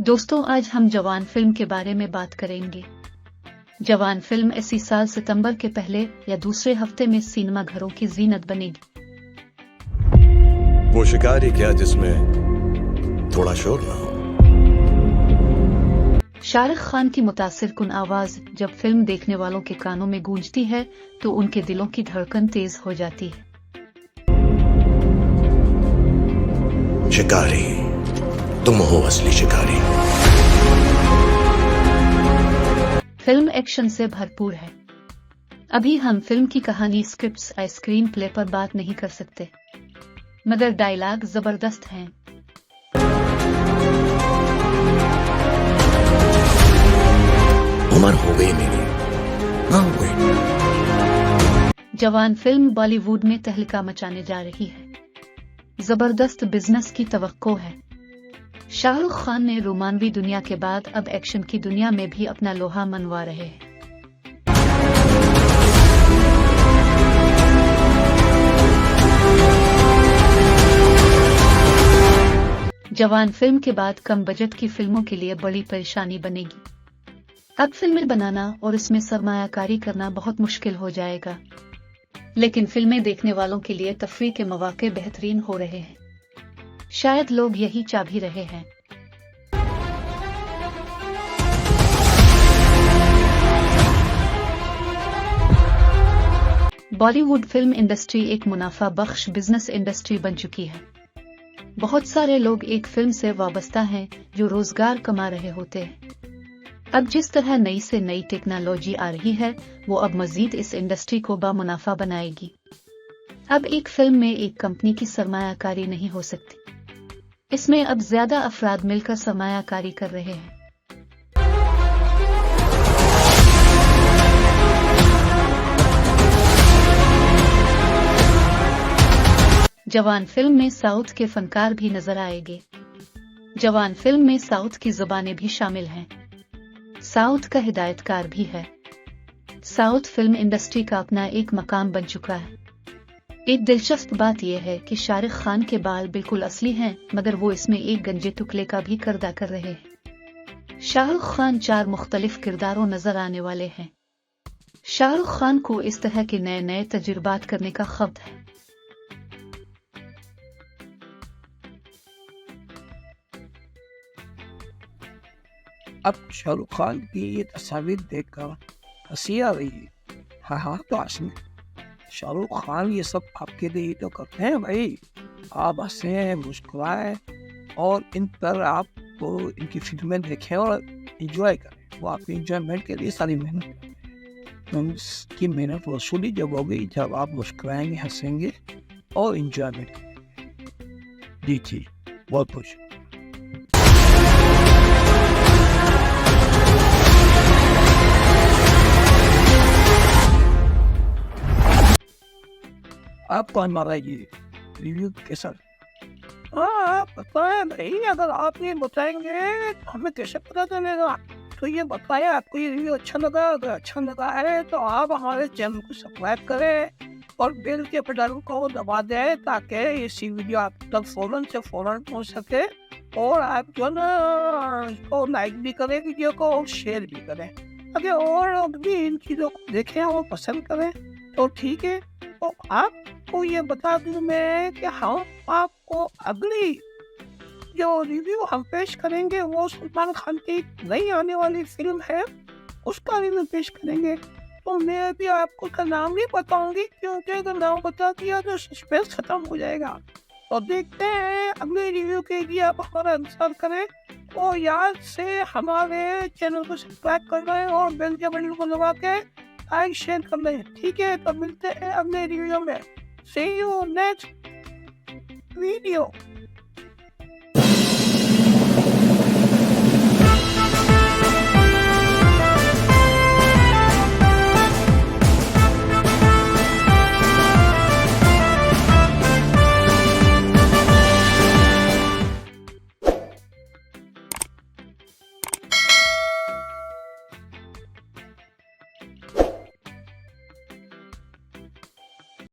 दोस्तों, आज हम जवान फिल्म के बारे में बात करेंगे। जवान फिल्म इसी साल सितंबर के पहले या दूसरे हफ्ते में सिनेमा घरों की जीनत बनेगी। वो शिकारी क्या जिसमें थोड़ा शोर ना हो। शाहरुख खान की मुतासिर कुन आवाज जब फिल्म देखने वालों के कानों में गूंजती है तो उनके दिलों की धड़कन तेज हो जाती है। शिकारी, तुम हो असली शिकारी। फिल्म एक्शन से भरपूर है। अभी हम फिल्म की कहानी, स्क्रिप्ट्स या स्क्रीन प्ले पर बात नहीं कर सकते, मगर डायलॉग जबरदस्त हैं। उम्र हो गई मेरी, हाँ हो गई। जवान फिल्म बॉलीवुड में तहलका मचाने जा रही है। जबरदस्त बिजनेस की तवक्को है। शाहरुख खान ने रोमानवी दुनिया के बाद अब एक्शन की दुनिया में भी अपना लोहा मनवा रहे हैं। जवान फिल्म के बाद कम बजट की फिल्मों के लिए बड़ी परेशानी बनेगी। अब फिल्में बनाना और इसमें सरमायाकारी करना बहुत मुश्किल हो जाएगा, लेकिन फिल्में देखने वालों के लिए तफरीह के मौके बेहतरीन हो रहे हैं। शायद लोग यही चाह भी रहे हैं। बॉलीवुड फिल्म इंडस्ट्री एक मुनाफा बख्श बिजनेस इंडस्ट्री बन चुकी है। बहुत सारे लोग एक फिल्म से वाबस्ता हैं जो रोजगार कमा रहे होते हैं। अब जिस तरह नई से नई टेक्नोलॉजी आ रही है, वो अब मजीद इस इंडस्ट्री को बामुनाफा बनाएगी। अब एक फिल्म में एक कंपनी की सरमायाकारी नहीं हो सकती। इसमें अब ज्यादा अफराद मिलकर सरमायाकारी कर रहे हैं। जवान फिल्म में साउथ के फनकार भी नजर आएंगे। जवान फिल्म में साउथ की जुबानें भी शामिल हैं। साउथ का हिदायतकार भी है। साउथ फिल्म इंडस्ट्री का अपना एक मकाम बन चुका है। एक दिलचस्प बात यह है कि शाहरुख खान के बाल बिल्कुल असली हैं, मगर वो इसमें एक गंजे टुकड़े का भी किरदार कर रहे हैं। शाहरुख खान 4 मुख्तलिफ किरदारों नजर आने वाले हैं। शाहरुख खान को इस तरह के नए नए तजुर्बात करने का ख्वाब है। अब शाहरुख खान की ये तस्वीर देखकर हंसी आ रही है। हाँ तो आसमी शाहरुख खान ये सब आपके लिए तो करते हैं भाई। आप हंसे, मुस्कुराए और इन पर आप तो इनकी फिल्में देखें और एंजॉय करें। वो आपकी एंजॉयमेंट के लिए सारी मेहनत करें। तो इसकी मेहनत वसूली जब होगी जब आप मुस्कुराएंगे, हंसेंगे और एंजॉयमेंट करेंगे। जी बहुत खुश। आप कौन मारा ये रिव्यू कैसा? हाँ बताया नहीं, अगर आप ये बताएंगे तो हमें कैसे पता चलेगा। तो ये बताया आपको ये रिव्यू अच्छा लगा। अगर अच्छा लगा है तो आप हमारे चैनल को सब्सक्राइब करें और बेल के बटन को दबा दें ताकि ये वीडियो आप तक फौरन से फौरन पहुंच सके। और आप जो ना इसको लाइक भी करें वीडियो को और शेयर भी करें ताकि और लोग भी इन चीज़ों को देखें और पसंद करें। तो ठीक है, तो आपको ये बता दूं मैं कि हम आपको अगली जो रिव्यू हम पेश करेंगे वो सलमान खान की नई आने वाली फिल्म है, उसका रिव्यू पेश करेंगे। तो मैं अभी आपको उसका नाम नहीं बताऊंगी क्योंकि अगर नाम बता दिया तो सस्पेंस खत्म हो जाएगा। तो देखते हैं अगले रिव्यू के लिए आप हमारा इंतजार करें और याद से हमारे चैनल को सब्सक्राइब कर लें और बेल के बटन को दबा के लाइक शेयर कर लें। ठीक है, तो मिलते हैं अगले रिव्यू में। See you next video.